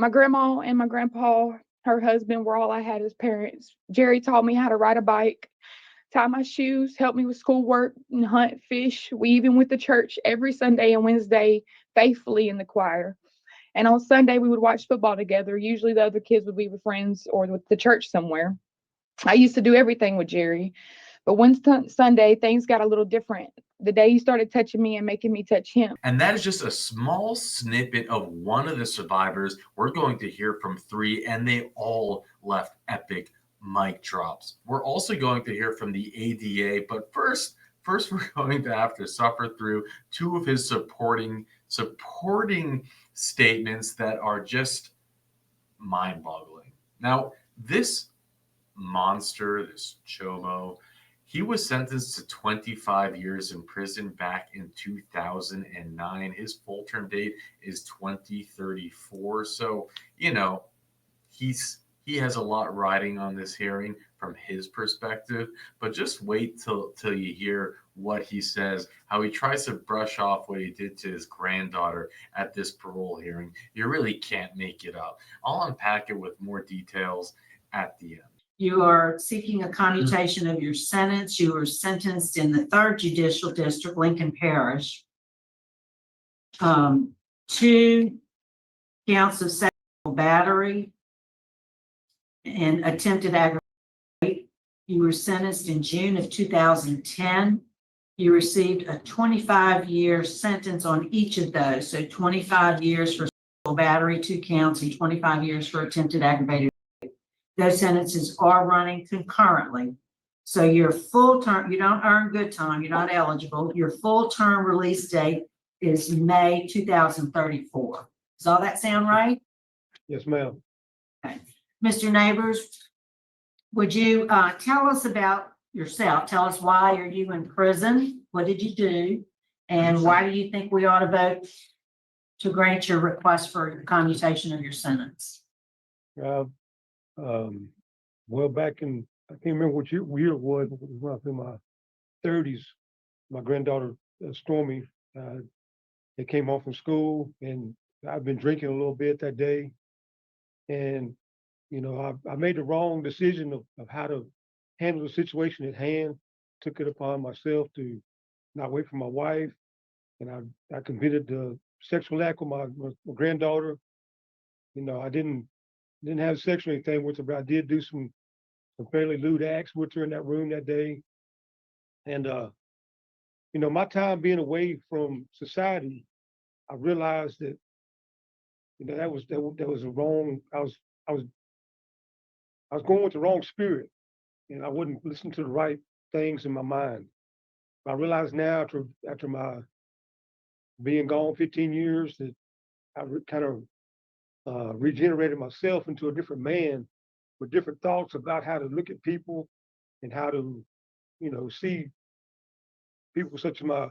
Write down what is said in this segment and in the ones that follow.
My grandma and my grandpa, her husband, were all I had as parents. Jerry taught me how to ride a bike, tie my shoes, help me with schoolwork, and hunt, fish. We even went to church every Sunday and Wednesday faithfully in the choir. And on Sunday, we would watch football together. Usually, the other kids would be with friends or with the church somewhere. I used to do everything with Jerry. But one Sunday, things got a little different. The day he started touching me and making me touch him. And that is just a small snippet of one of the survivors. We're going to hear from three, and they all left epic mic drops. We're also going to hear from the ADA, but first we're going to have to suffer through two of his supporting statements that are just mind-boggling. Now, this monster, this chomo, he was sentenced to 25 years in prison back in 2009. His full term date is 2034. So, he has a lot riding on this hearing from his perspective, but just wait till you hear what he says, how he tries to brush off what he did to his granddaughter at this parole hearing. You really can't make it up. I'll unpack it with more details at the end. You are seeking a commutation of your sentence. You were sentenced in the 3rd Judicial District, Lincoln Parish. 2 counts of sexual battery and attempted aggravation. You were sentenced in June of 2010. You received a 25-year sentence on each of those. So 25 years for sexual battery, 2 counts, and 25 years for attempted aggravated. Those sentences are running concurrently. So your full term, you don't earn good time, you're not eligible. Your full term release date is May 2034. Does all that sound right? Yes, ma'am. Okay. Mr. Neighbors, would you tell us about yourself? Tell us, why are you in prison? What did you do? And why do you think we ought to vote to grant your request for commutation of your sentence? Well, back in, I can't remember what year it was when I was in my 30s. My granddaughter, Stormy, they came home from school, and I've been drinking a little bit that day. And, I made the wrong decision of how to handle the situation at hand. Took it upon myself to not wait for my wife. And I committed the sexual act with my granddaughter. I didn't have sex or anything with her, but I did do some fairly lewd acts with her in that room that day. And my time being away from society, I realized that that was a wrong. I was going with the wrong spirit, and I wouldn't listen to the right things in my mind. I realize now, after my being gone 15 years, that I kind of regenerated myself into a different man with different thoughts about how to look at people and how to, see people such as my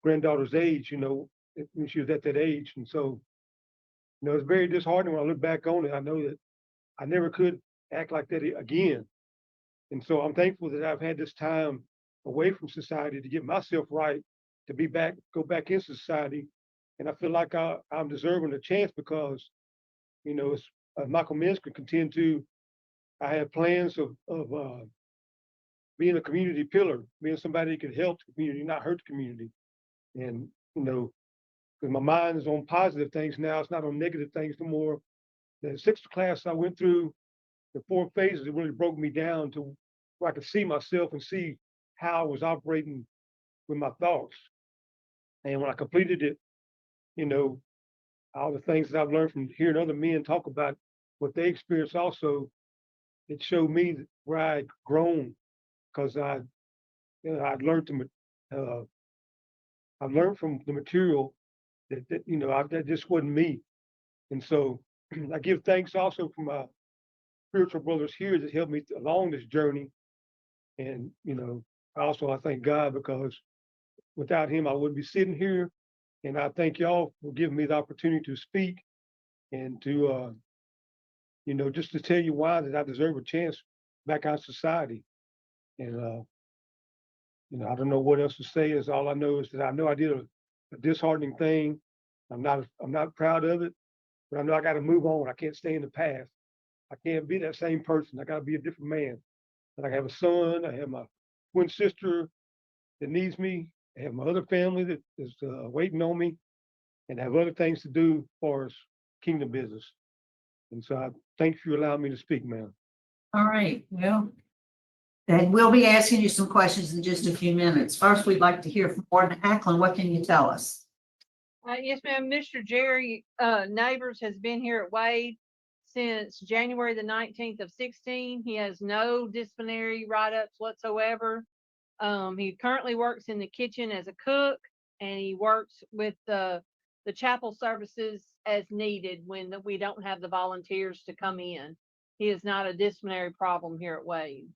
granddaughter's age, when she was at that age. And so, it's very disheartening when I look back on it. I know that I never could act like that again. And so I'm thankful that I've had this time away from society to get myself right, to go back into society. And I feel like I'm deserving a chance because, as Michael Mins could contend to, I have plans of being a community pillar, being somebody that could help the community, not hurt the community. And, because my mind is on positive things now, it's not on negative things no more. The 6th class I went through, the 4 phases, it really broke me down to where I could see myself and see how I was operating with my thoughts. And when I completed it, all the things that I've learned from hearing other men talk about what they experienced also, it showed me where I'd grown because I'd learned I learned from the material that just wasn't me. And so I give thanks also for my spiritual brothers here that helped me along this journey. And, I thank God because without him, I wouldn't be sitting here. And I thank y'all for giving me the opportunity to speak and to, just to tell you why that I deserve a chance back out society. And, I don't know what else to say. Is all I know is that I know I did a disheartening thing. I'm not proud of it, but I know I got to move on. I can't stay in the past. I can't be that same person. I got to be a different man. And I have a son. I have my twin sister that needs me. I have my other family that is waiting on me, and I have other things to do as far as kingdom business. And so I thank you for allowing me to speak, ma'am. All right, well, and we'll be asking you some questions in just a few minutes. First, we'd like to hear from Warden Ackland. What can you tell us? Yes, ma'am. Mr. Jerry Neighbors has been here at Wade since January the 19th of 16. He has no disciplinary write-ups whatsoever. He currently works in the kitchen as a cook, and he works with the chapel services as needed when we don't have the volunteers to come in. He is not a disciplinary problem here at Wade.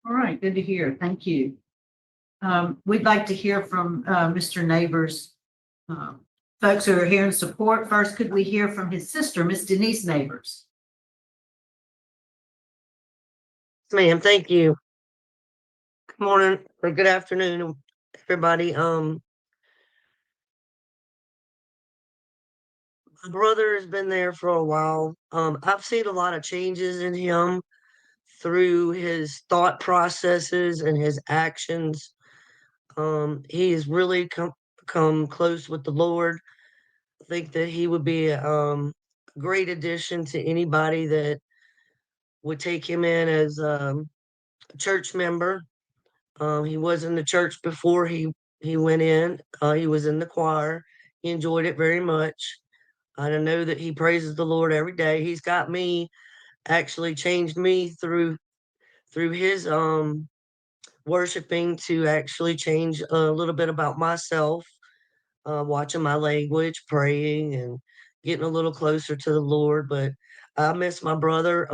All right, good to hear. Thank you. We'd like to hear from Mr. Neighbors. Folks who are here in support. First, could we hear from his sister, Miss Denise Neighbors? Ma'am, thank you. Good morning or good afternoon, everybody. My brother has been there for a while. I've seen a lot of changes in him through his thought processes and his actions. He has really come close with the Lord. I think that he would be a great addition to anybody that would take him in as a church member. He was in the church before he went in. He was in the choir. He enjoyed it very much. I know that he praises the Lord every day. He's got me, actually changed me through his worshiping to actually change a little bit about myself, watching my language, praying, and getting a little closer to the Lord. But I miss my brother.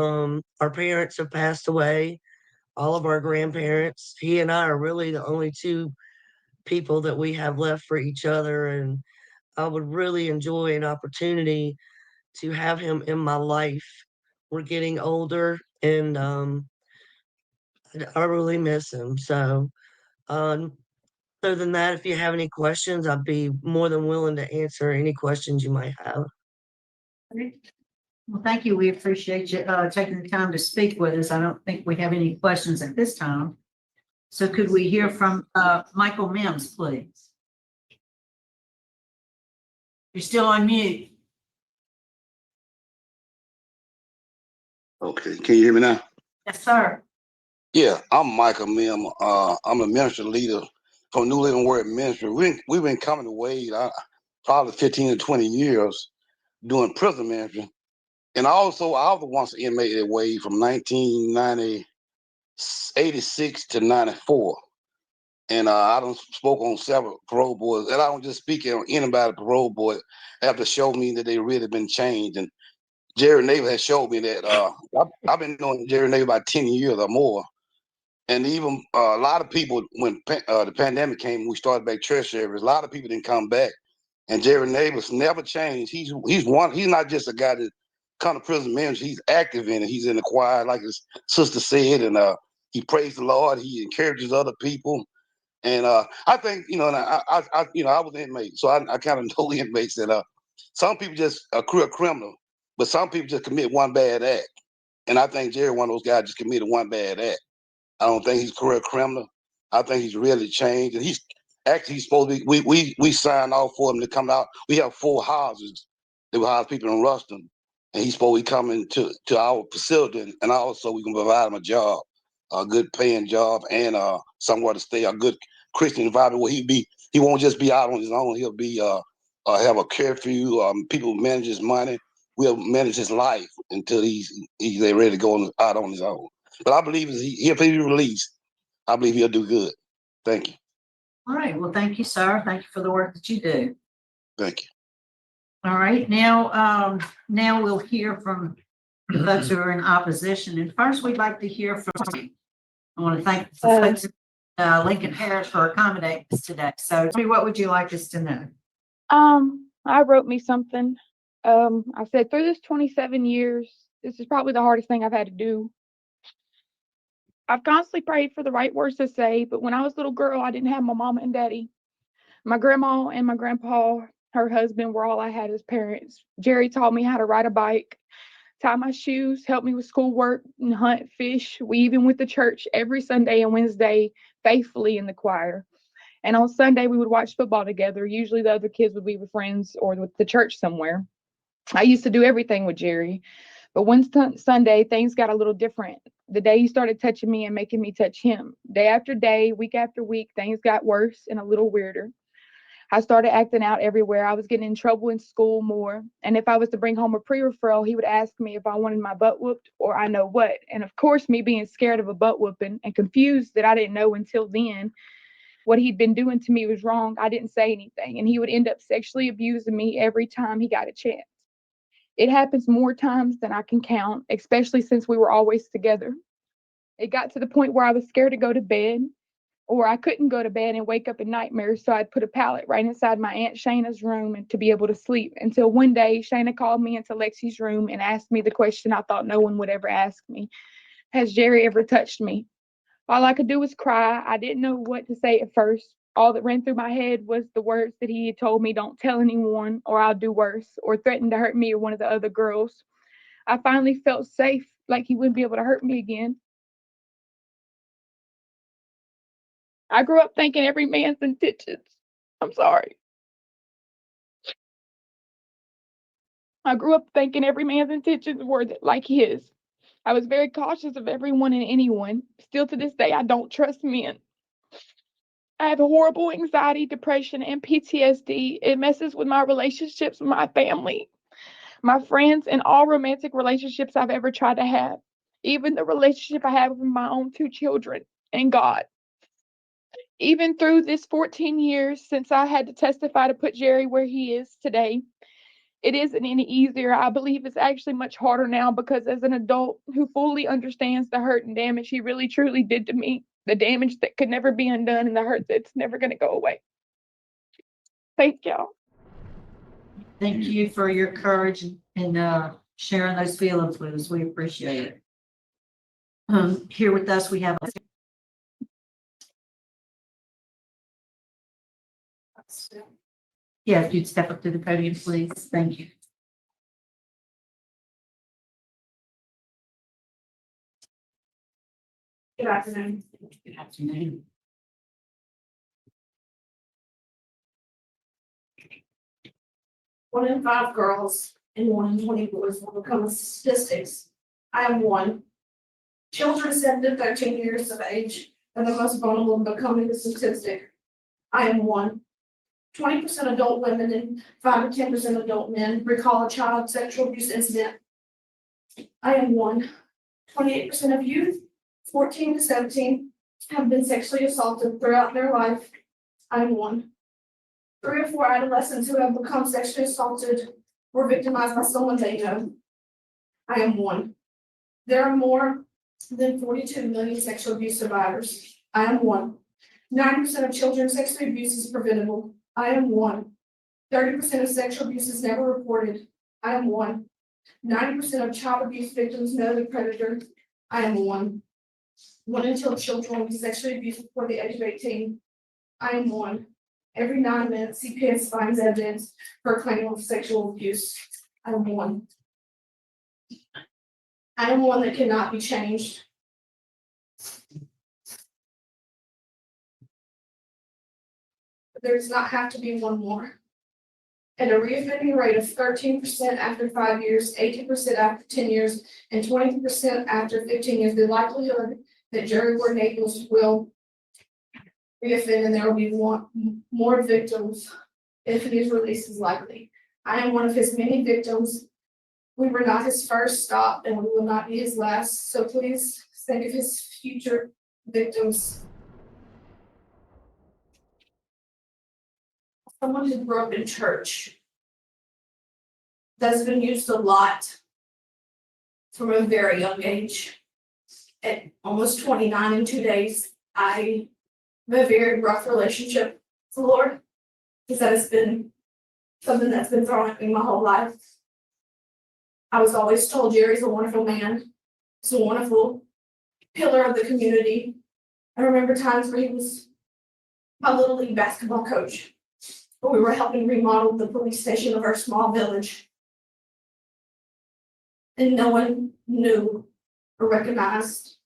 Our parents have passed away, all of our grandparents. He and I are really the only two people that we have left for each other. And I would really enjoy an opportunity to have him in my life. We're getting older, and I really miss him. So, other than that, if you have any questions, I'd be more than willing to answer any questions you might have. Well, thank you. We appreciate you taking the time to speak with us. I don't think we have any questions at this time. So could we hear from Michael Mims, please? You're still on mute. Okay, can you hear me now? Yes, sir. Yeah, I'm Michael Mim. I'm a ministry leader from New Living Word Ministry. We've been coming to Wade probably 15 to 20 years doing prison ministry. And also, I was once an inmate at Wade from 1986 to 94. And I done spoke on several parole boards. And I don't just speak on anybody parole board. They have to show me that they really been changed. And Jerry Neighbor has showed me that I've been knowing Jerry Neighbor about 10 years or more. And even a lot of people, when the pandemic came, we started back church service. A lot of people didn't come back, and Jerry Neighbors never changed. He's one. He's not just a guy that come to prison ministry. He's active in it. He's in the choir, like his sister said, and he prays the Lord. He encourages other people, and I think and I was an inmate, so I kind of know inmates that some people just are criminal, but some people just commit one bad act, and I think Jerry one of those guys just committed one bad act. I don't think he's a career criminal. I think he's really changed, and he's supposed to be. We signed off for him to come out. We have 4 houses that will house people in Ruston, and he's supposed to be coming to our facility, and also we can provide him a job, a good paying job, and somewhere to stay, a good Christian environment where he won't just be out on his own. He'll be have a curfew. People manage his money. We'll manage his life until he's ready to go out on his own. But I believe if he be released, I believe he'll do good. Thank you. All right. Well, thank you, sir. Thank you for the work that you do. Thank you. All right. Now we'll hear from the folks who are in opposition. And first, we'd like to hear from. I want to thank the folks at Lincoln Parish for accommodating us today. So, tell me, what would you like us to know? I wrote me something. I said, through this 27 years, this is probably the hardest thing I've had to do. I've constantly prayed for the right words to say, but when I was a little girl, I didn't have my mama and daddy. My grandma and my grandpa her husband were all I had as parents. Jerry taught me how to ride a bike, tie my shoes, help me with schoolwork, and hunt, fish. We even went to church every Sunday and Wednesday faithfully in the choir. And on Sunday, we would watch football together. Usually the other kids would be with friends or with the church somewhere. I used to do everything with Jerry. But one Sunday, things got a little different. The day he started touching me and making me touch him. Day after day, week after week, things got worse and a little weirder. I started acting out everywhere. I was getting in trouble in school more. And if I was to bring home a pre-referral, he would ask me if I wanted my butt whooped or I know what. And of course, me being scared of a butt whooping and confused that I didn't know until then what he'd been doing to me was wrong, I didn't say anything. And he would end up sexually abusing me every time he got a chance. It happens more times than I can count, especially since we were always together. It got to the point where I was scared to go to bed, or I couldn't go to bed and wake up in nightmares, so I'd put a pallet right inside my Aunt Shayna's room and to be able to sleep. Until one day, Shayna called me into Lexi's room and asked me the question I thought no one would ever ask me. Has Jerry ever touched me? All I could do was cry. I didn't know what to say at first. All that ran through my head was the words that he had told me, don't tell anyone or I'll do worse, or threatened to hurt me or one of the other girls. I finally felt safe, like he wouldn't be able to hurt me again. I grew up thinking every man's intentions. I'm sorry. I grew up thinking every man's intentions were like his. I was very cautious of everyone and anyone. Still to this day, I don't trust men. I have horrible anxiety, depression, and PTSD. It messes with my relationships with my family, my friends, and all romantic relationships I've ever tried to have. Even the relationship I have with my own two children and God. Even through this 14 years since I had to testify to put Jerry where he is today, it isn't any easier. I believe it's actually much harder now because as an adult who fully understands the hurt and damage he really truly did to me, the damage that could never be undone and the hurt that's never going to go away. Thank y'all. Thank you for your courage and sharing those feelings with us. We appreciate it. Here with us, we have. Yeah, if you'd step up to the podium, please. Thank you. Good afternoon. Good afternoon. One in 5 girls and 1 in 20 boys will become statistics. I am one. Children 7 to 13 years of age are the most vulnerable to becoming a statistic. I am one. 20% adult women and 5 to 10% adult men recall a child sexual abuse incident. I am one. 28% of youth, 14 to 17, have been sexually assaulted throughout their life. I am one. 3 or 4 adolescents who have become sexually assaulted were victimized by someone they know. I am one. There are more than 42 million sexual abuse survivors. I am one. 90% of children's sexual abuse is preventable. I am one. 30% of sexual abuse is never reported. I am one. 90% of child abuse victims know the predator. I am one. 1 in 2 children will be sexually abused before the age of 18. I am one. Every 9 minutes, CPS finds evidence for a claim of sexual abuse. I am one. I am one that cannot be changed. There does not have to be one more. At a reoffending rate of 13% after 5 years, 18% after 10 years, and 20% after 15 years, the likelihood that Jerry Ward Naples will reoffend and there will be more victims if he is released is likely. I am one of his many victims. We were not his first stop and we will not be his last. So please think of his future victims. Someone who grew up in church. That's been used a lot from a very young age. At almost 29 in 2 days, I have a very rough relationship with the Lord because that has been something that's been thrown at me my whole life. I was always told Jerry's a wonderful man. He's a wonderful pillar of the community. I remember times where he was my little league basketball coach. but we were helping remodel the police station of our small village. And no one knew or recognized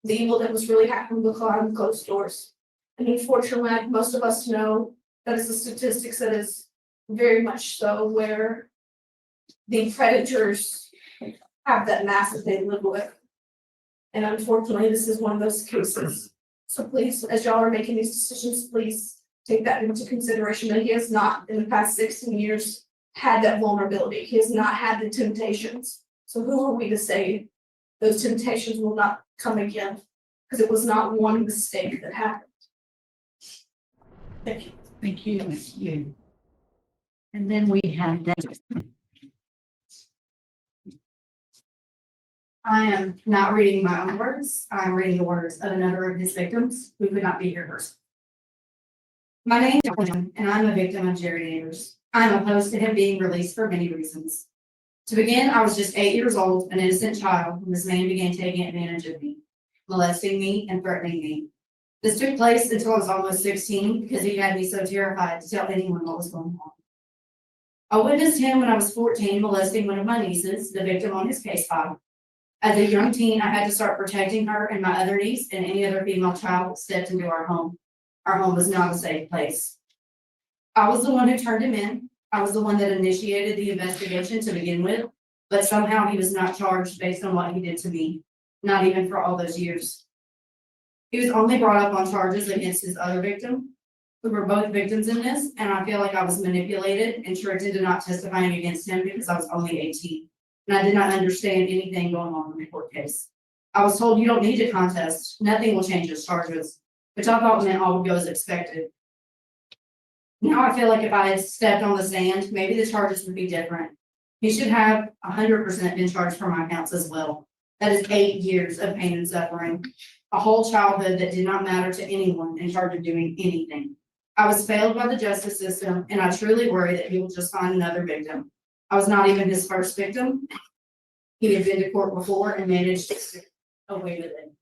the evil that was really happening behind closed doors. And unfortunately, like most of us know, that is the statistics that is very much so where the predators have that mass that they live with. And unfortunately, this is one of those cases. So please, as y'all are making these decisions, please take that into consideration that he has not, in the past 16 years, had that vulnerability. He has not had the temptations. So who are we to say those temptations will not come again? Because it was not one mistake that happened. Thank you. Thank you, Ms. Yu. And then we have David. I am not reading my own words. I'm reading the words of another of his victims who could not be here first. My name is John, and I'm a victim of Jerry Neighbors. I'm opposed to him being released for many reasons. To begin, I was just 8 years old, an innocent child, when this man began taking advantage of me, molesting me and threatening me. This took place until I was almost 16 because he had me so terrified to tell anyone what was going on. I witnessed him when I was 14 molesting one of my nieces, the victim on his case file. As a young teen, I had to start protecting her and my other niece and any other female child that stepped into our home. Our home was not a safe place. I was the one who turned him in. I was the one that initiated the investigation to begin with, but somehow he was not charged based on what he did to me, not even for all those years. He was only brought up on charges against his other victim. We were both victims in this, and I feel like I was manipulated and tricked into not testifying against him because I was only 18. And I did not understand anything going on in the court case. I was told you don't need to contest, nothing will change his charges, which I thought meant all would go as expected. Now I feel like if I had stepped on the sand, maybe the charges would be different. He should have 100% been charged for my counts as well. That is 8 years of pain and suffering, a whole childhood that did not matter to anyone in charge of doing anything. I was failed by the justice system, and I truly worry that he will just find another victim. I was not even his first victim. He had been to court before and managed to get away with it.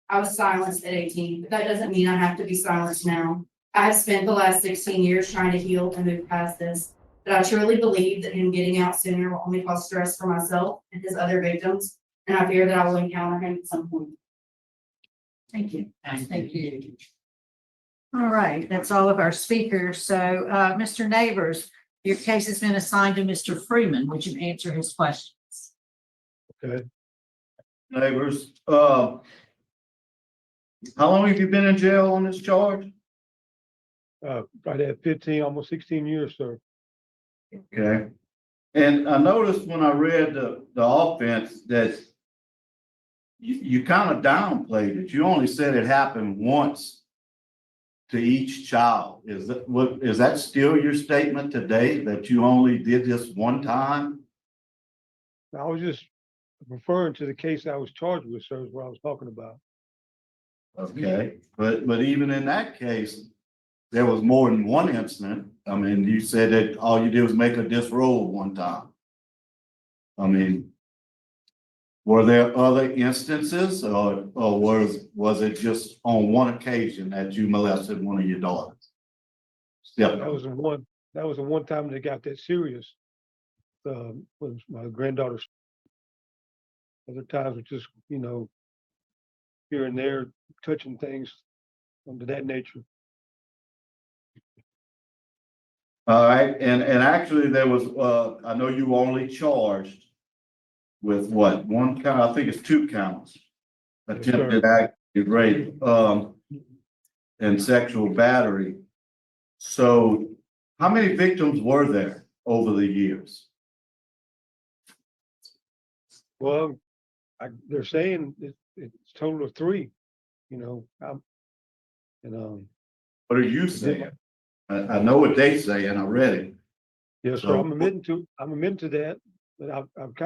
I was silenced at 18, but that doesn't mean I have to be silenced now. I have spent the last 16 years trying to heal and move past this, but I truly believe that him getting out sooner will only cause stress for myself and his other victims, and I fear that I will encounter him at some point. Thank you. Thank you. All right, that's all of our speakers. So, Mr. Neighbors, your case has been assigned to Mr. Freeman. Would you answer his questions? Okay. Neighbors, how long have you been in jail on this charge? Right at 15, almost 16 years, sir. Okay. And I noticed when I read the offense that you kind of downplayed it. You only said it happened once to each child. Is that still your statement today, that you only did this one time? I was just referring to the case I was charged with, sir, is what I was talking about. Okay, but even in that case, there was more than one incident. I mean, you said that all you did was make a disrobe one time. I mean, were there other instances or was it just on one occasion that you molested one of your daughters? That was the one time that got that serious. Was my granddaughter. Other times were just, here and there, touching things of that nature. All right, and actually there was, I know you were only charged with what, one count, I think it's 2 counts. Attempted aggravated rape, and sexual battery. So how many victims were there over the years? Well, they're saying it's a total of 3, What are you saying? I know what they say and I read it. yes, sir, I'm admitting to that, but I'm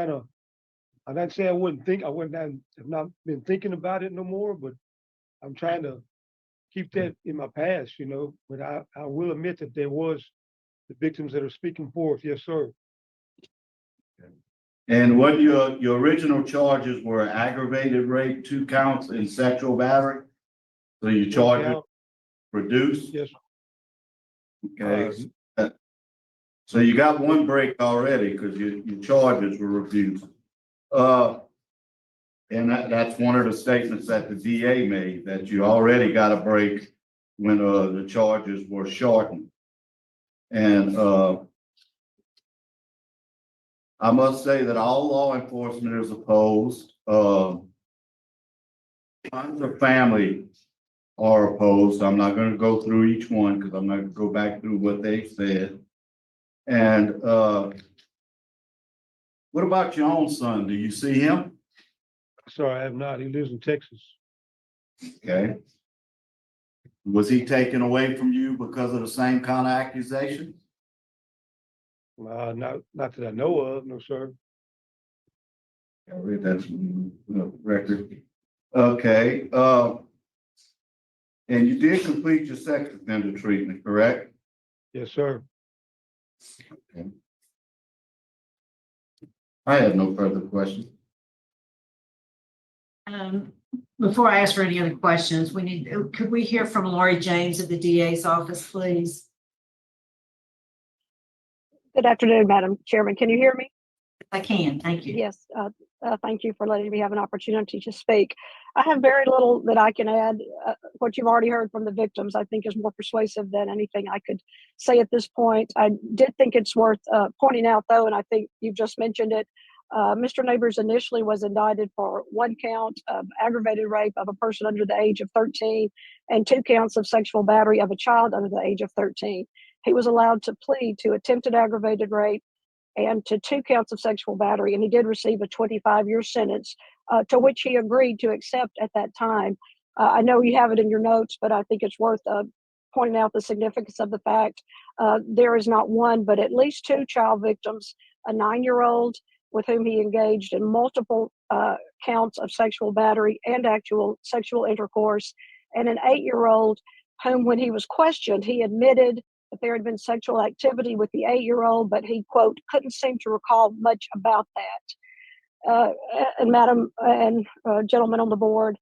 not saying I've not been thinking about it no more, but I'm trying to keep that in my past, but I will admit that there was the victims that are speaking forth, yes, sir. And what your original charges were aggravated rape, 2 counts, and sexual battery? So you charged it reduced? Yes. Okay, So you got one break already because your charges were refused. And that's one of the statements that the DA made, that you already got a break when the charges were shortened. And I must say that all law enforcement is opposed. Friends of family are opposed. I'm not going to go through each one because I'm not going to go back through what they said. And what about your own son? Do you see him? Sorry, I have not. He lives in Texas. Okay. Was he taken away from you because of the same kind of accusation? Not that I know of, no, sir. I read that in the record. Okay, and you did complete your sex offender treatment, correct? Yes, sir. Okay. I have no further questions. Before I ask for any other questions, could we hear from Lori James at the DA's office, please? Good afternoon, Madam Chairman. Can you hear me? I can, thank you. Yes. Thank you for letting me have an opportunity to speak. I have very little that I can add. What you've already heard from the victims, I think, is more persuasive than anything I could say at this point. I did think it's worth pointing out, though, and I think you've just mentioned it. Mr. Neighbors initially was indicted for 1 count of aggravated rape of a person under the age of 13 and 2 counts of sexual battery of a child under the age of 13. He was allowed to plead to attempted aggravated rape and to 2 counts of sexual battery, and he did receive a 25-year sentence, to which he agreed to accept at that time. I know you have it in your notes, but I think it's worth pointing out the significance of the fact there is not one, but at least 2 child victims, a 9-year-old with whom he engaged in multiple counts of sexual battery and actual sexual intercourse, and an 8-year-old whom, when he was questioned, he admitted that there had been sexual activity with the 8-year-old, but he, quote, couldn't seem to recall much about that. And Madam and gentlemen on the board,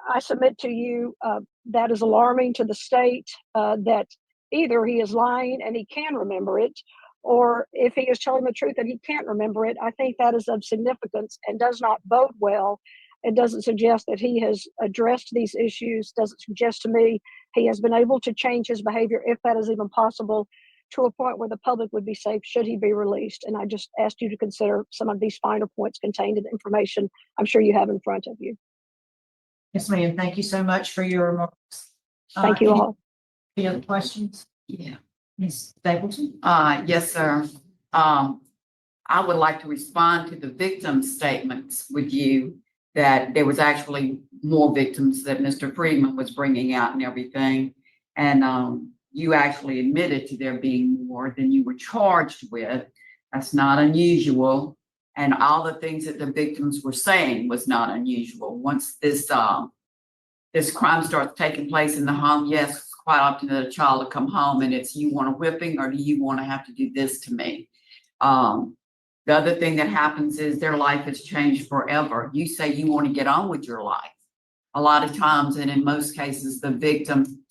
I submit to you that is alarming to the state, that either he is lying and he can remember it, or if he is telling the truth and he can't remember it. I think that is of significance and does not bode well. It doesn't suggest that he has addressed these issues, doesn't suggest to me he has been able to change his behavior, if that is even possible, to a point where the public would be safe should he be released. And I just asked you to consider some of these finer points contained in the information I'm sure you have in front of you. Yes, ma'am. Thank you so much for your remarks. Thank you all. Any other questions? Yeah. Ms. Stapleton? Yes, sir. I would like to respond to the victim statements with you that there was actually more victims that Mr. Freeman was bringing out and everything. And you actually admitted to there being more than you were charged with. That's not unusual. And all the things that the victims were saying was not unusual. Once this crime starts taking place in the home, yes, quite often that a child will come home and it's, you want a whipping or do you want to have to do this to me? The other thing that happens is their life has changed forever. You say you want to get on with your life. A lot of times, and in most cases, the victim,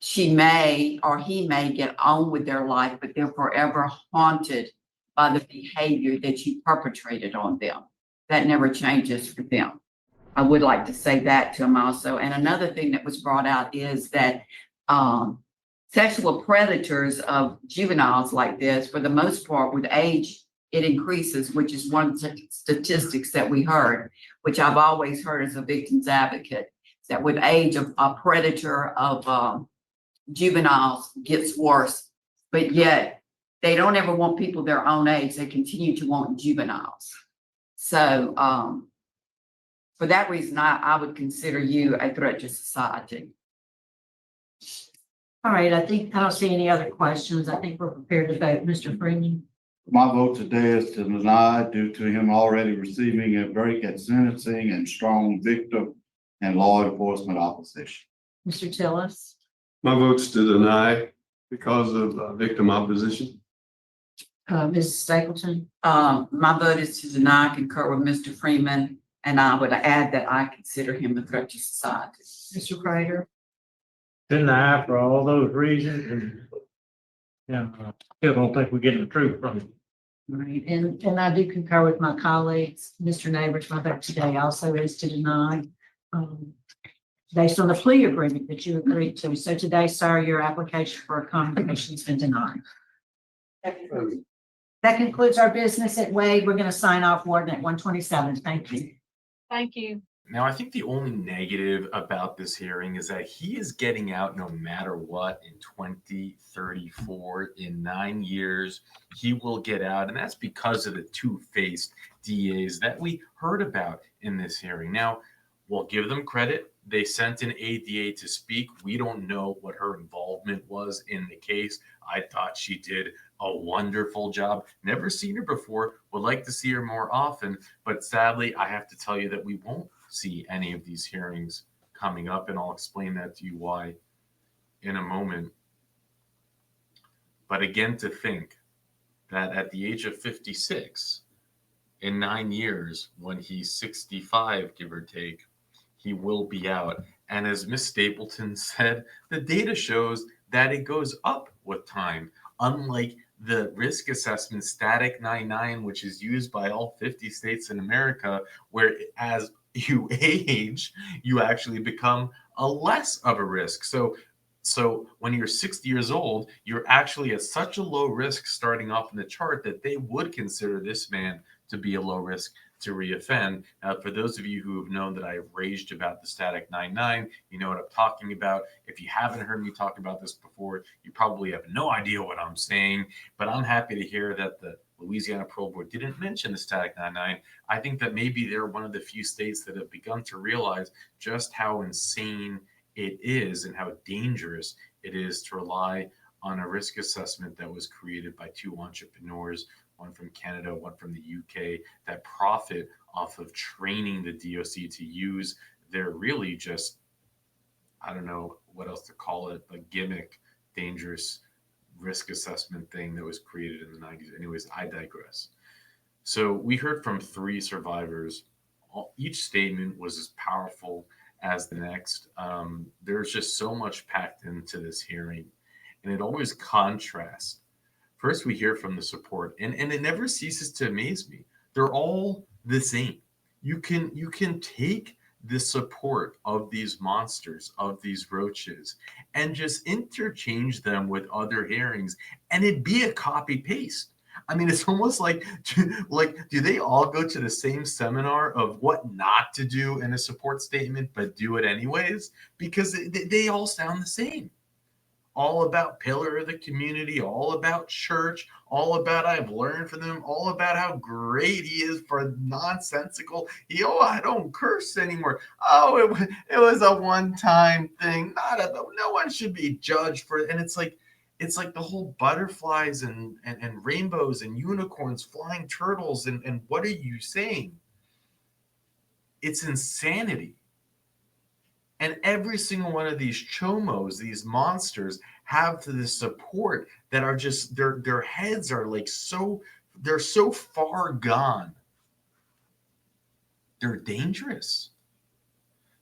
she may or he may get on with their life, but they're forever haunted by the behavior that you perpetrated on them. That never changes for them. I would like to say that to them also. And another thing that was brought out is that sexual predators of juveniles like this, for the most part, with age, it increases, which is one of the statistics that we heard, which I've always heard as a victim's advocate, that with age, a predator of juveniles gets worse, but yet they don't ever want people their own age. They continue to want juveniles. So for that reason, I would consider you a threat to society. All right, I don't see any other questions. I think we're prepared to vote. Mr. Freeman? My vote today is to deny due to him already receiving a break at sentencing and strong victim and law enforcement opposition. Mr. Tillis? My vote's to deny because of victim opposition. Ms. Stapleton? My vote is to deny, concur with Mr. Freeman, and I would add that I consider him a threat to society. Mr. Prater? Deny for all those reasons, and Yeah, still don't think we're getting the truth from it. Right, and I do concur with my colleagues. Mr. Neighbors, my vote today also is to deny, based on the plea agreement that you agreed to. So today, sir, your application for accommodation has been denied. That concludes our business at Wade. We're going to sign off Warden at 1:27. Thank you. Thank you. Now, I think the only negative about this hearing is that he is getting out no matter what in 2034. In 9 years, he will get out. And that's because of the two-faced DAs that we heard about in this hearing. Now, we'll give them credit. They sent an ADA to speak. We don't know what her involvement was in the case. I thought she did a wonderful job. Never seen her before. Would like to see her more often. But sadly, I have to tell you that we won't see any of these hearings coming up, and I'll explain that to you why in a moment. But again, to think that at the age of 56, in 9 years, when he's 65, give or take, he will be out. And as Miss Stapleton said, the data shows that it goes up with time, unlike the risk assessment static 99, which is used by all 50 states in America, where as you age, you actually become a less of a risk. So when you're 60 years old, you're actually at such a low risk starting off in the chart that they would consider this man to be a low risk to reoffend. For those of you who have known that I have raged about the static 99, you know what I'm talking about. If you haven't heard me talk about this before, you probably have no idea what I'm saying, but I'm happy to hear that the Louisiana Parole Board didn't mention the static 99. I think that maybe they're one of the few states that have begun to realize just how insane it is and how dangerous it is to rely on a risk assessment that was created by two entrepreneurs, one from Canada, one from the UK, that profit off of training the DOC to use their really just, I don't know what else to call it, a gimmick, dangerous risk assessment thing that was created in the 90s. Anyways, I digress. So we heard from 3 survivors. Each statement was as powerful as the next. There's just so much packed into this hearing, and it always contrasts. First, we hear from the support, and it never ceases to amaze me. They're all the same. You can take the support of these monsters, of these roaches, and just interchange them with other hearings, and it'd be a copy paste. I mean, it's almost like do they all go to the same seminar of what not to do in a support statement, but do it anyways? Because they all sound the same. All about pillar of the community, all about church, all about I've learned from them, all about how great he is for nonsensical. I don't curse anymore. Oh, it was a one-time thing. No one should be judged for it. And it's like the whole butterflies and rainbows and unicorns, flying turtles, and what are you saying? It's insanity. And every single one of these chomos, these monsters, have this support that are just their heads are like they're so far gone. They're dangerous.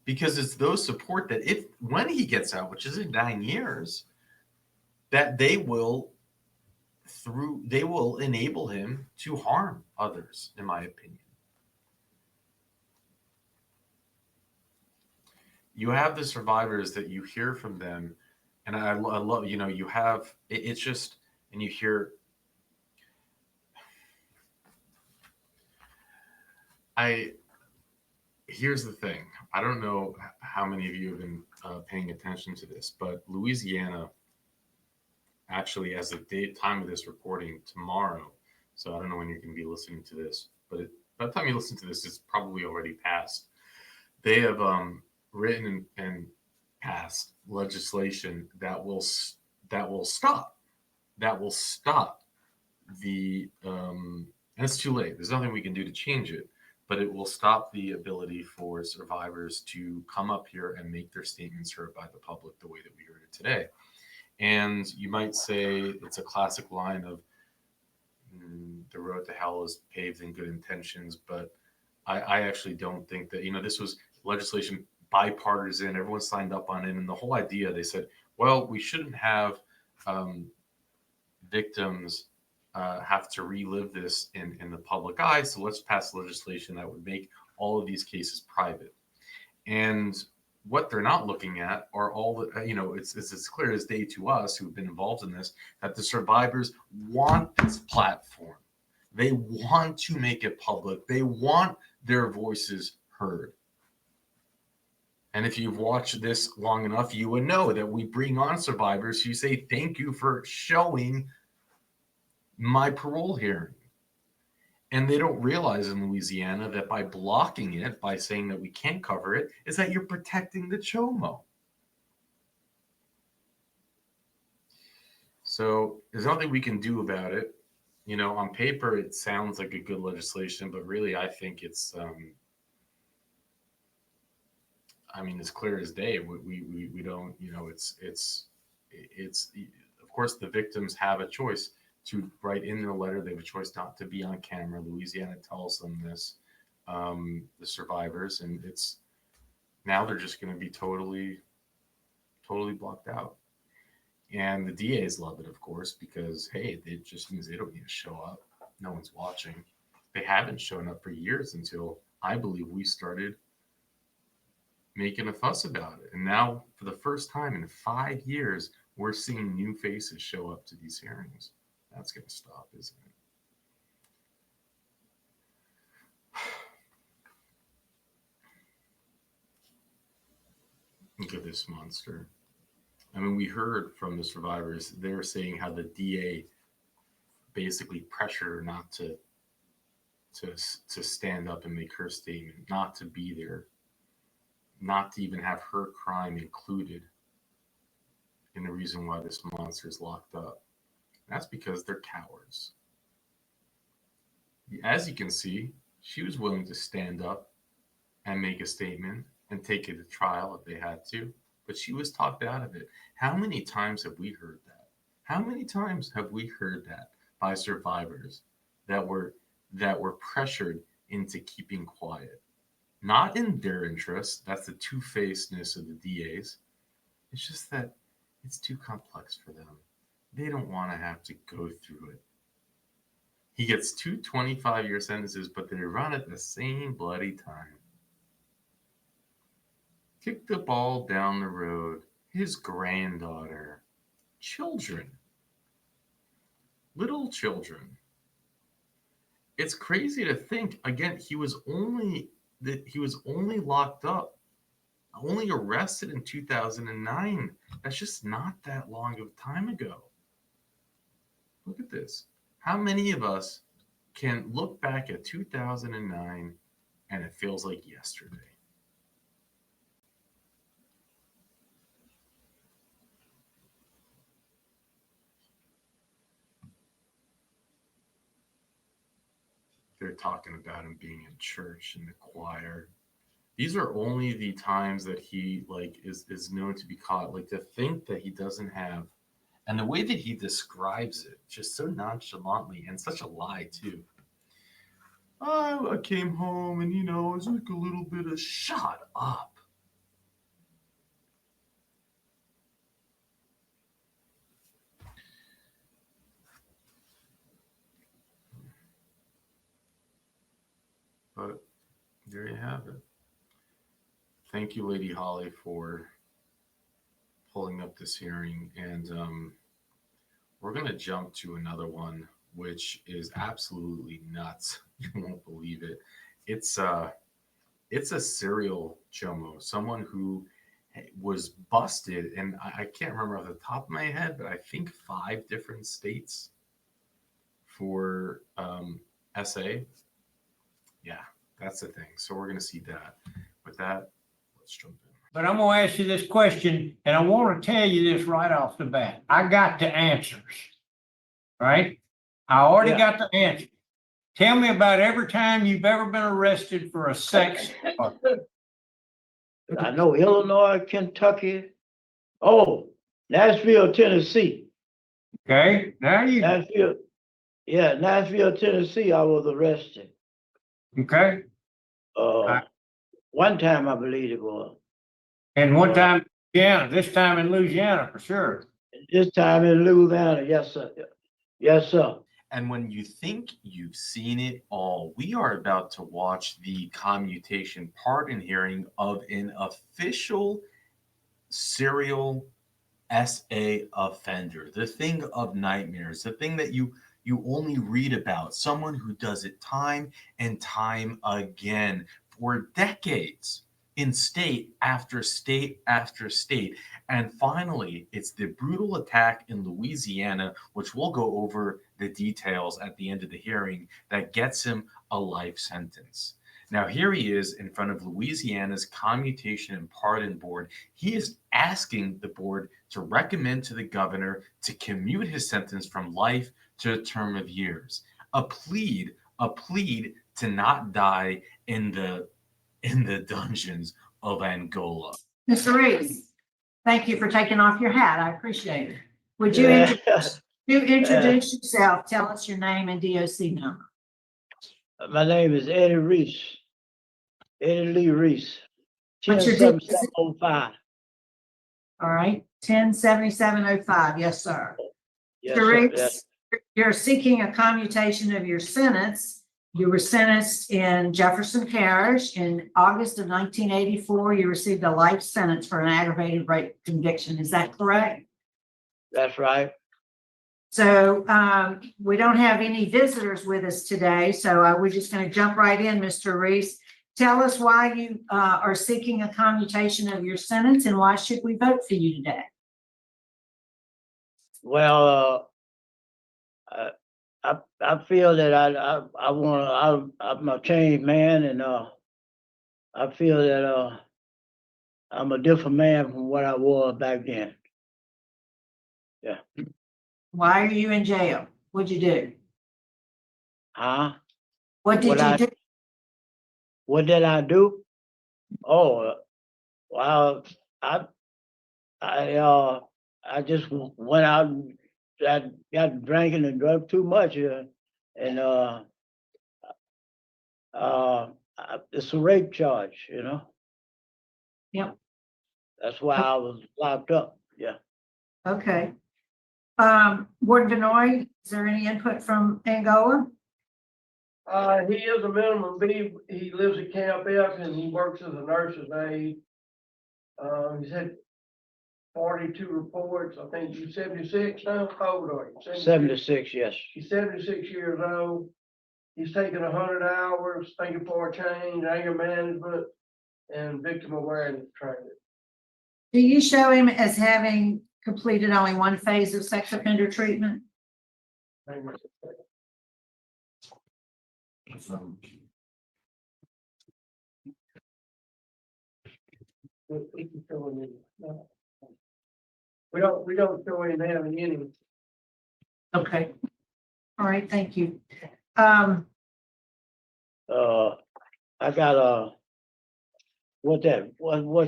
Because it's those support that when he gets out, which is in 9 years, that they will enable him to harm others, in my opinion. You have the survivors that you hear from them, and I love, you have, it's just, and you hear, here's the thing. I don't know how many of you have been paying attention to this, but Louisiana, actually, as of the time of this recording, tomorrow, so I don't know when you're going to be listening to this, but by the time you listen to this, it's probably already passed. They have written and passed legislation that will stop the and it's too late. There's nothing we can do to change it, but it will stop the ability for survivors to come up here and make their statements heard by the public the way that we heard it today. And you might say it's a classic line of the road to hell is paved in good intentions, but I actually don't think that, this was legislation bipartisan, everyone signed up on it, and the whole idea, they said, well, we shouldn't have victims have to relive this in the public eye. So let's pass legislation that would make all of these cases private. And what they're not looking at are all the, it's as clear as day to us who've been involved in this, that the survivors want this platform. They want to make it public. They want their voices heard. And if you've watched this long enough, you would know that we bring on survivors who say, thank you for showing my parole hearing. And they don't realize in Louisiana that by blocking it, by saying that we can't cover it, is that you're protecting the chomo. So there's nothing we can do about it. On paper, it sounds like a good legislation, but really, I think it's, it's clear as day. We don't, it's, of course, the victims have a choice to write in their letter. They have a choice not to be on camera. Louisiana tells them this, the survivors, and now they're just going to be totally blocked out. And the DAs love it, of course, because, hey, it just means they don't need to show up. No one's watching. They haven't shown up for years until I believe we started making a fuss about it. And now, for the first time in 5 years, we're seeing new faces show up to these hearings. That's going to stop, isn't it? Look at this monster. We heard from the survivors, they were saying how the DA basically pressured her not to stand up and make her statement, not to be there, not to even have her crime included in the reason why this monster is locked up. That's because they're cowards. As you can see, she was willing to stand up and make a statement and take it to trial if they had to, but she was talked out of it. How many times have we heard that? How many times have we heard that by survivors that were pressured into keeping quiet? Not in their interest. That's the two-facedness of the DAs. It's just that it's too complex for them. They don't want to have to go through it. He gets 2 25-year sentences, but they run at the same bloody time. Kick the ball down the road. His granddaughter. Children. Little children. It's crazy to think, again, he was only locked up, only arrested in 2009. That's just not that long of a time ago. Look at this. How many of us can look back at 2009 and it feels like yesterday? They're talking about him being in church in the choir. These are only the times that he is known to be caught. To think that he doesn't have, and the way that he describes it, just so nonchalantly and such a lie too. I came home and it was like a little bit of shut up. But there you have it. Thank you, Lady Holly, for pulling up this hearing. And we're going to jump to another one, which is absolutely nuts. You won't believe it. It's a serial chomo, someone who was busted, and I can't remember off the top of my head, but I think 5 different states for SA. Yeah, that's the thing. So we're going to see that. With that, let's jump in. But I'm going to ask you this question, and I want to tell you this right off the bat. I got the answers, right? I already got the answer. Tell me about every time you've ever been arrested for a sex. I know Illinois, Kentucky. Oh, Nashville, Tennessee. Okay, now you. Nashville, Tennessee, I was arrested. Okay. One time I believe it was. And one time in Louisiana, this time in Louisiana for sure. This time in Louisiana, yes, sir. Yes, sir. And when you think you've seen it all, we are about to watch the commutation pardon hearing of an official serial SA offender, the thing of nightmares, the thing that you only read about, someone who does it time and time again for decades in state after state after state. And finally, it's the brutal attack in Louisiana, which we'll go over the details at the end of the hearing, that gets him a life sentence. Now, here he is in front of Louisiana's Commutation and Pardon Board. He is asking the board to recommend to the governor to commute his sentence from life to a term of years. A plea to not die in the dungeons of Angola. Mr. Reese, thank you for taking off your hat. I appreciate it. Would you Yeah. introduce yourself? Tell us your name and DOC number. My name is Eddie Reese. Eddie Lee Reese. What's your 107705. All right, 107705. Yes, sir. Yes, Mr. sir. Reese, Yes. you're seeking a commutation of your sentence. You were sentenced in Jefferson Parish in August of 1984. You received a life sentence for an aggravated rape conviction. Is that correct? That's right. So we don't have any visitors with us today, so we're just going to jump right in, Mr. Reese. Tell us why you are seeking a commutation of your sentence and why should we vote for you today? Well, I feel that I'm a changed man, and I feel that I'm a different man from what I was back then. Yeah. Why are you in jail? What'd you do? Huh? What did you do? What did I do? Oh, well, I just went out and got drinking and drunk too much, and it's a rape charge, you know. Yep. That's why I was locked up. Yeah. Okay. Warden Benoit, is there any input from Angola? He is a minimum B. He lives at Camp F and he works as a nurse's aide. He's had 42 reports. I think you're 76 now. How old are you? 76, yes. He's 76 years old. He's taken 100 hours, thinking for a change, anger management, and victim awareness training. Do you show him as having completed only one phase of sex offender treatment? Hang on a second. We don't show him having any. Okay. All right, thank you. I got what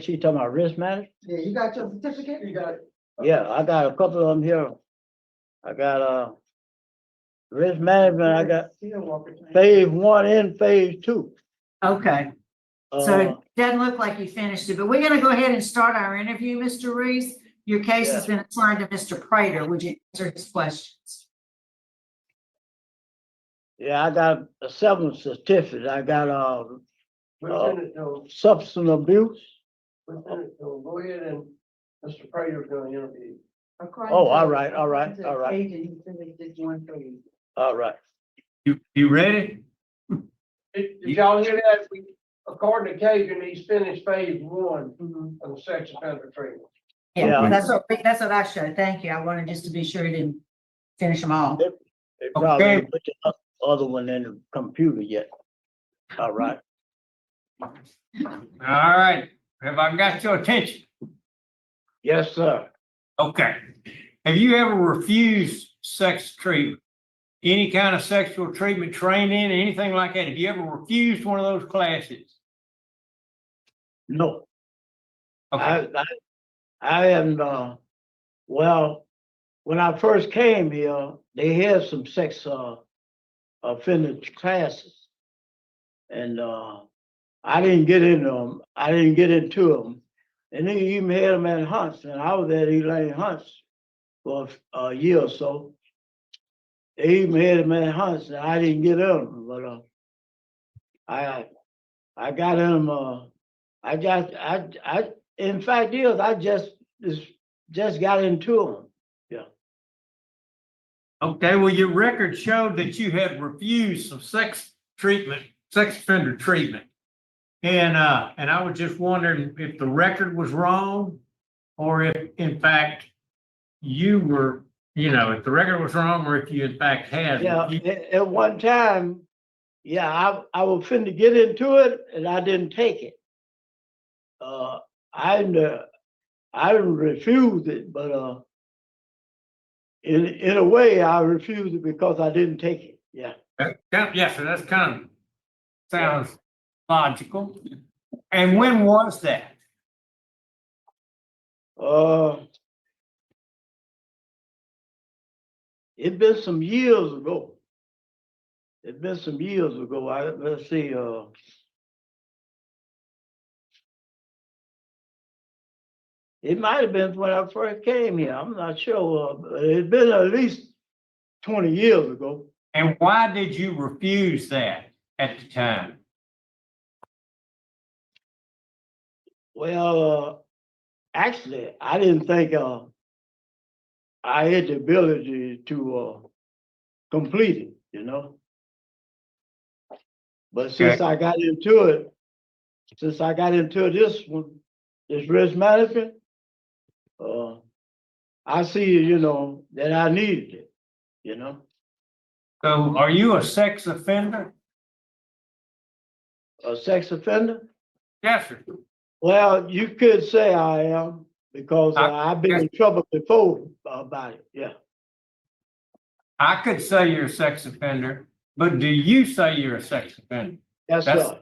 she talking about, risk management? Yeah, you got your certificate? You got it. Yeah, I got a couple of them here. I got risk management, I got phase 1 and phase 2. Okay. So it doesn't look like you finished it, but we're gonna go ahead and start our interview, Mr. Reese. Your case has been assigned to Mr. Prater. Would you answer his questions? Yeah, I got a 7 certificate. I got substance abuse. Go ahead and Mr. Prater's gonna interview you. Oh, all right. All right. You ready? Did y'all hear that? According to Cajun, he's finished phase 1 of the sex offender treatment. Yeah, that's what I showed. Thank you. I wanted just to be sure he didn't finish them all. They probably didn't put the other one in the computer yet. All right. All right. Have I got your attention? Yes, sir. Okay. Have you ever refused sex treatment? Any kind of sexual treatment training, anything like that? Have you ever refused one of those classes? No. Okay. I haven't, well, when I first came here, they had some sex offender classes. And I didn't get into them. I didn't get into them. And they even had them at Hunts, and I was at Elaine Hunts for a year or so. they even had him at hunts, and I didn't get him, but, I got him, in fact is, I just got into him. Yeah. Okay, well, your record showed that you had refused some sex offender treatment. And I was just wondering if the record was wrong or if in fact you were, if the record was wrong or if you in fact had. Yeah, at one time, yeah, I was finna get into it and I didn't take it. I didn't refuse it, but in a way, I refused it because I didn't take it. Yeah. Yes, so that's kind of sounds logical. And when was that? It's been some years ago. Let's see, it might have been when I first came here. I'm not sure. But it's been at least 20 years ago. And why did you refuse that at the time? Well, actually, I didn't think I had the ability to complete it, But since I got into it, this one, this risk management, I see, that I needed it, So are you a sex offender? A sex offender? Yes, sir. Well, you could say I am because I've been in trouble before about it. Yeah. I could say you're a sex offender, but do you say you're a sex offender? Yes, That's sir.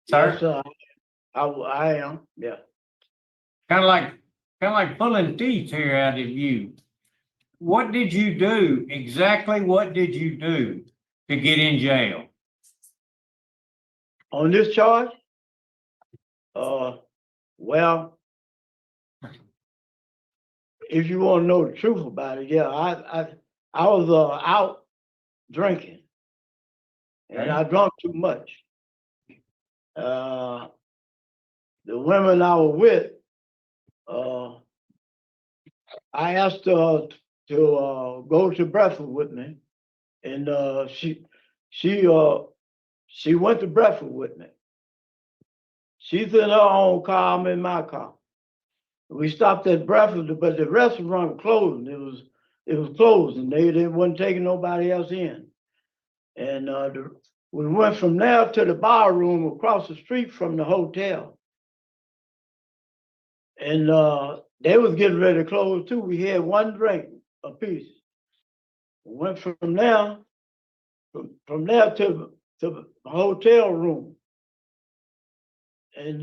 Sir? Yes, sir. I am. Yeah. Kind of like pulling teeth here out of you. What did you do? Exactly what did you do to get in jail? On this charge? Well, if you want to know the truth about it, yeah, I was out drinking, and I drank too much. The women I was with, I asked her to go to breakfast with me, and she went to breakfast with me. She's in her own car, I'm in my car. We stopped at breakfast, but the restaurant closed. It was closed, and they wasn't taking nobody else in. And we went from there to the bar room across the street from the hotel. And they was getting ready to close too. We had one drink apiece. We went from there to the hotel room. And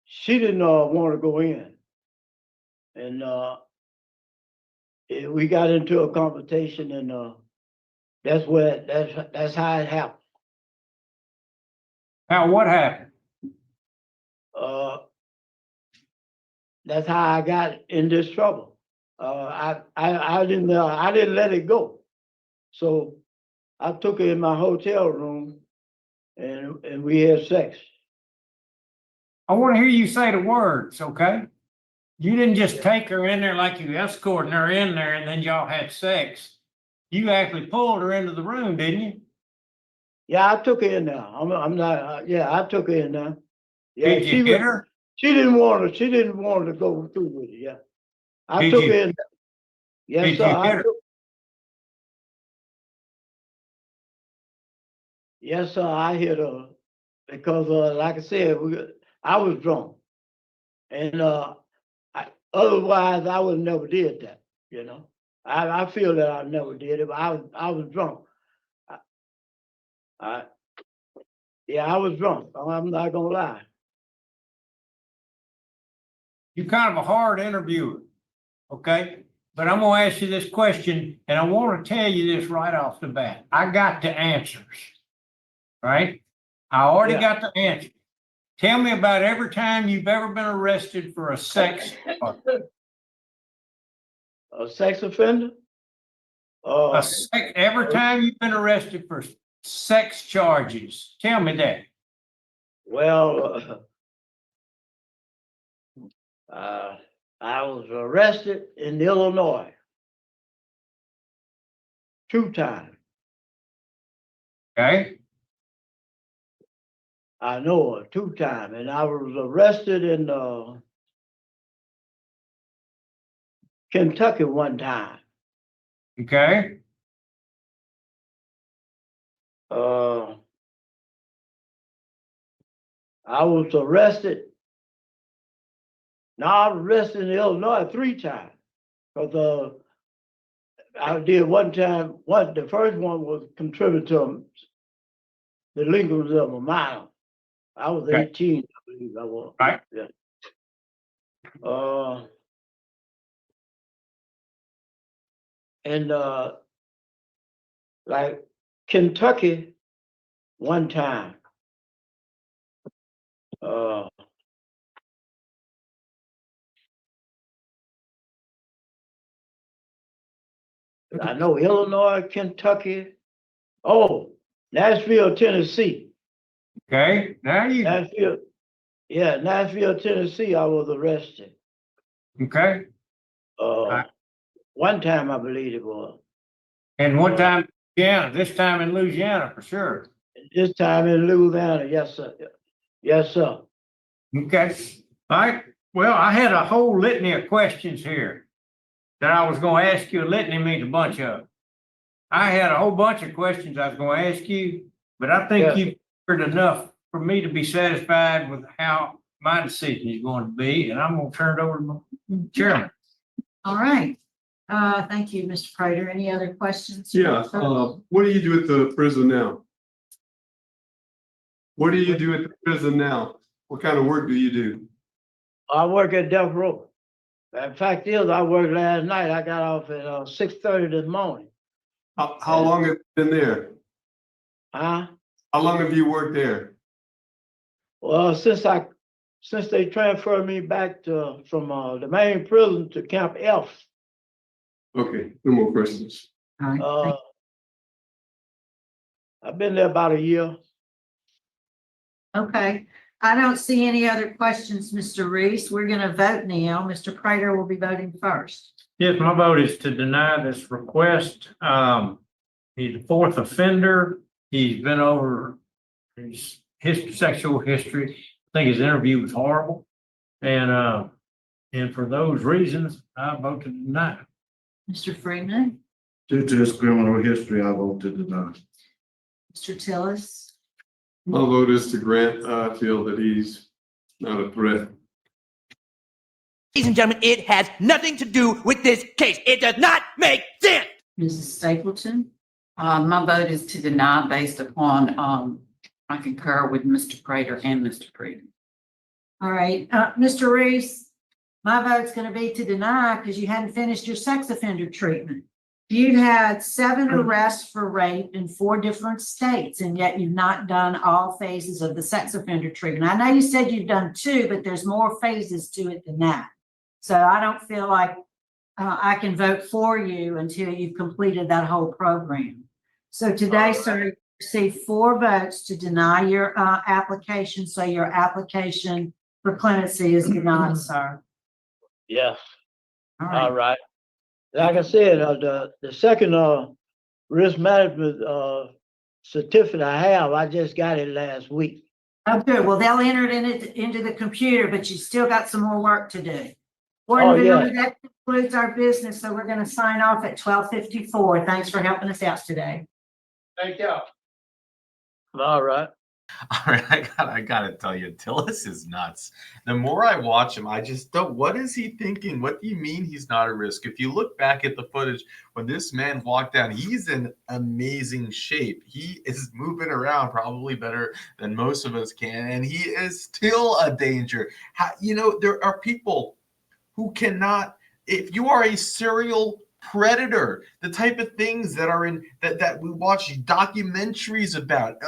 she didn't want to go in. And we got into a conversation, and that's how it happened. Now, what happened? That's how I got in this trouble. I didn't let it go. So I took her in my hotel room, and we had sex. I want to hear you say the words, okay? You didn't just take her in there like you escorting her in there and then y'all had sex. You actually pulled her into the room, didn't you? Yeah, I took her in there. I'm not. Yeah, I took her in there. Yeah, Did you hit her? She didn't want to go through with it. Yeah, I took her in there. Yes, sir. Yes, sir. I hit her because, like I said, I was drunk, and otherwise I would never did that. I feel that I never did it, but I was drunk. Yeah, I was drunk. I'm not gonna lie. You're kind of a hard interviewer, okay? But I'm gonna ask you this question, and I want to tell you this right off the bat. I got the answers, right? I already got the answer. Tell me about every time you've ever been arrested for a sex charge. A sex offender? Every time you've been arrested for sex charges, tell me that. Well, I was arrested in Illinois 2 times. Okay, I know her 2 times, and I was arrested in Kentucky 1 time. okay, I was arrested. Now I was arrested in Illinois 3 times. Because I did 1 time, the first one was contributing to the delinquency of a minor. I was Okay. 18, I believe I was. Right. Yeah. And like Kentucky 1 time. I know Illinois, Kentucky. Oh, Nashville, Tennessee. okay. Now you, Nashville, yeah, Nashville, Tennessee, I was arrested. okay. 1 time, I believe it was. And one time, yeah, this time in Louisiana for sure. This time in Louisiana, yes, sir. Yes, sir. Okay, all right. Well, I had a whole litany of questions here that I was gonna ask you. A litany means a bunch of. I had a whole bunch of questions I was gonna ask you, but I think Yeah. you've heard enough for me to be satisfied with how my decision is going to be, and I'm gonna turn it over to my chairman. All right. Thank you, Mr. Prater. Any other questions? Yeah, what do you do at the prison now? What do you do at the prison now? What kind of work do you do? I work at Death Row. The fact is, I worked last night. I got off at 6:30 this morning. How long have you been there? Huh? How long have you worked there? Well, since they transferred me back from the main prison to Camp F. Okay, no more questions. All right. I've been there about a year. Okay. I don't see any other questions, Mr. Reese. We're going to vote now. Mr. Prater will be voting first. Yes, my vote is to deny this request. He's a 4th offender. He's been over his sexual history. I think his interview was horrible. And for those reasons, I vote to deny. Mr. Freeman, Due to his criminal history, I vote to deny. Mr. Tillis. My vote is to grant. I feel that he's not a threat. Ladies and gentlemen, it has nothing to do with this case. It does not make sense. Mrs. Stapleton. My vote is to deny based upon, I concur with Mr. Prater and Mr. Prater. All right, Mr. Reese, my vote's going to be to deny because you hadn't finished your sex offender treatment. You've had 7 arrests for rape in 4 different states, and yet you've not done all phases of the sex offender treatment. I know you said you've done 2, but there's more phases to it than that. So I don't feel like I can vote for you until you've completed that whole program. So today, sir, you received 4 votes to deny your application. So your application for clemency is denied, sir. Yes. All right. All right. Like I said, the second risk management certificate I have, I just got it last week. Oh, good. Well, they'll enter it into the computer, but you still got some more work to do. Oh, yeah. That concludes our business. So we're going to sign off at 12:54. Thanks for helping us out today. Thank you. All right. All right, I gotta tell you, Tillis is nuts. The more I watch him, I just don't. What is he thinking? What do you mean he's not a risk? If you look back at the footage when this man walked down, he's in amazing shape. He is moving around probably better than most of us can, and he is still a danger. There are people who cannot. If you are a serial predator, the type of things that are in that we watch documentaries about,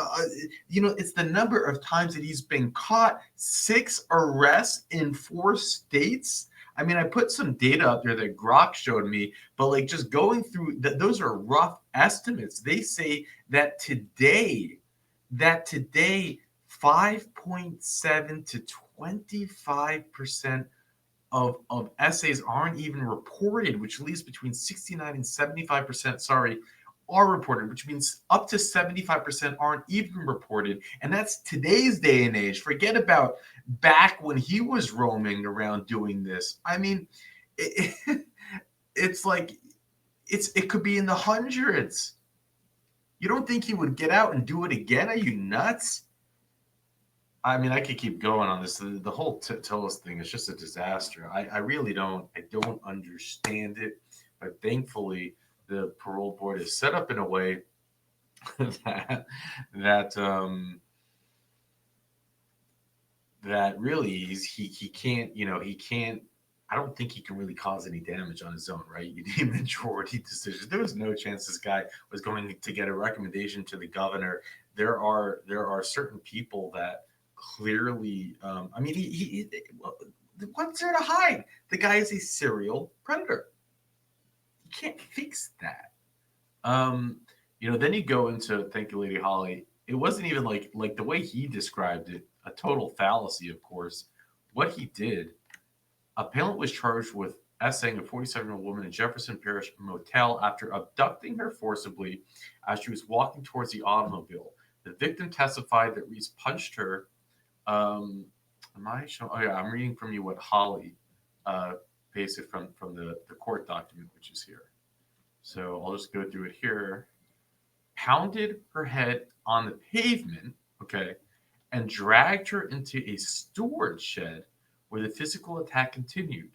it's the number of times that he's been caught. 6 arrests in 4 states. I mean, I put some data up there that Grok showed me, but like just going through that, those are rough estimates. They say that today 5.7 to 25% of essays aren't even reported, which leaves between 69 and 75%, sorry, are reported, which means up to 75% aren't even reported. And that's today's day and age. Forget about back when he was roaming around doing this. I mean, it's like it could be in the hundreds. You don't think he would get out and do it again? Are you nuts? I mean, I could keep going on this. The whole Tillis thing is just a disaster. I really don't. I don't understand it. But thankfully, the parole board is set up in a way that that really he can't. He can't. I don't think he can really cause any damage on his own, right? You need majority decisions. There was no chance this guy was going to get a recommendation to the governor. There are certain people that clearly, I mean, what's there to hide? The guy is a serial predator. You can't fix that. Then you go into, thank you, Lady Holly. It wasn't even like the way he described it, a total fallacy, of course. What he did, a appellant was charged with essaying a 47-year-old woman in Jefferson Parish motel after abducting her forcibly as she was walking towards the automobile. The victim testified that Reese punched her. Am I showing? Oh yeah, I'm reading from you what Holly pasted from the court document, which is here. So I'll just go through it here. Pounded her head on the pavement, okay, and dragged her into a storage shed where the physical attack continued.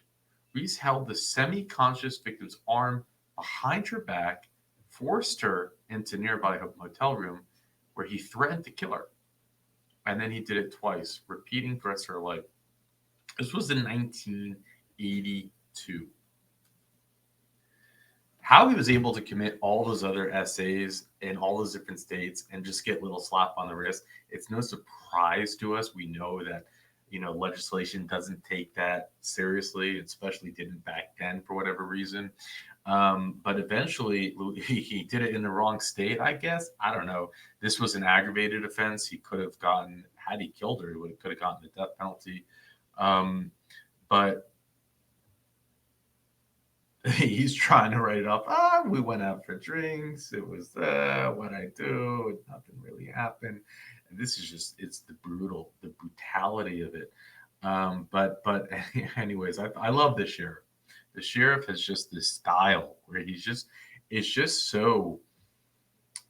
Reese held the semi-conscious victim's arm behind her back, forced her into nearby motel room where he threatened to kill her. And then he did it twice, repeating threats to her life. This was in 1982. How he was able to commit all those other essays in all those different states and just get a little slap on the wrist, it's no surprise to us. We know that, legislation doesn't take that seriously, especially didn't back then for whatever reason. But eventually he did it in the wrong state, I guess. I don't know. This was an aggravated offense. He could have gotten, had he killed her, he could have gotten the death penalty. But he's trying to write it off. We went out for drinks. It was what I do. Nothing really happened. And this is just, it's the brutality of it. But anyways, I love the sheriff. The sheriff has just this style where it's just so,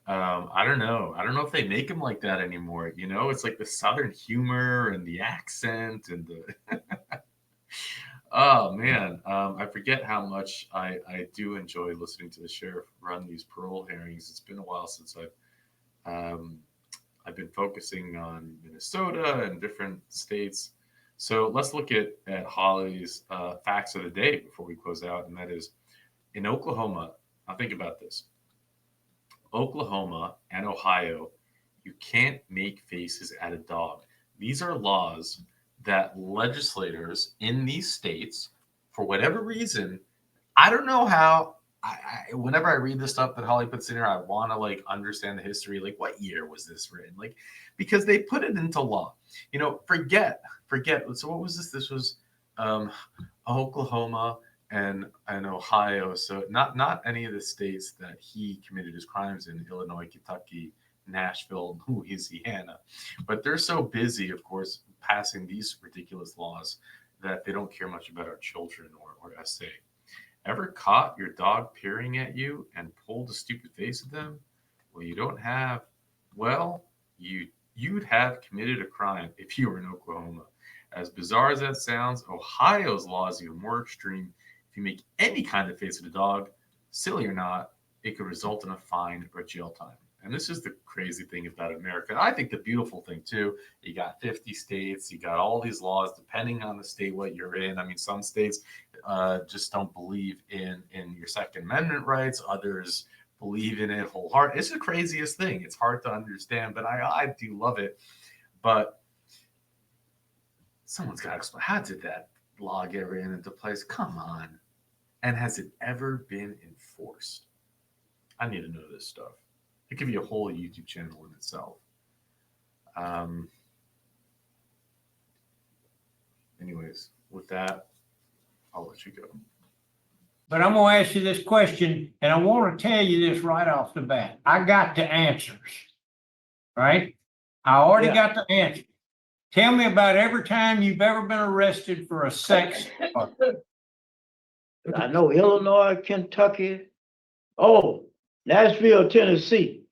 I don't know if they make him like that anymore. It's like the Southern humor and the accent and the, oh man, I forget how much I do enjoy listening to the sheriff run these parole hearings. It's been a while since I've been focusing on Minnesota and different states. So let's look at Holly's facts of the day before we close out, and that is in Oklahoma. Now think about this. Oklahoma and Ohio, you can't make faces at a dog. These are laws that legislators in these states, for whatever reason, I don't know how. Whenever I read the stuff that Holly puts in here, I want to understand the history. What year was this written? Because they put it into law. Forget. So what was this? This was Oklahoma and Ohio. So not any of the states that he committed his crimes in: Illinois, Kentucky, Nashville, Louisiana. But they're so busy, of course, passing these ridiculous laws that they don't care much about our children or SA. Ever caught your dog peering at you and pulled a stupid face at them? Well, you'd have committed a crime if you were in Oklahoma. As bizarre as that sounds, Ohio's law is even more extreme. If you make any kind of face at a dog, silly or not, it could result in a fine or jail time. And this is the crazy thing about America. I think the beautiful thing too, you got 50 states, you got all these laws depending on the state what you're in. I mean, some states just don't believe in your Second Amendment rights. Others believe in it wholeheartedly. It's the craziest thing. It's hard to understand, but I do love it. But someone's got to explain, how did that log ran into place. Come on. And has it ever been enforced? I need to know this stuff. It could be a whole YouTube channel in itself. Anyways, with that, I'll let you go. But I'm gonna ask you this question, and I want to tell you this right off the bat. I got the answers. Right? I already got the answer. Tell me about every time you've ever been arrested for a sex. I know Illinois, Kentucky. Oh, Nashville, Tennessee.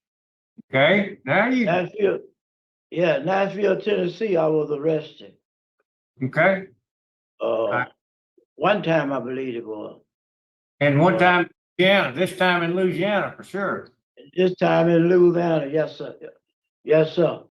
Okay, now you. Nashville, yeah, Nashville, Tennessee, I was arrested. Okay. One time I believe it was. And one time, yeah, this time in Louisiana for sure. This time in Louisiana, yes, sir. Yes, sir.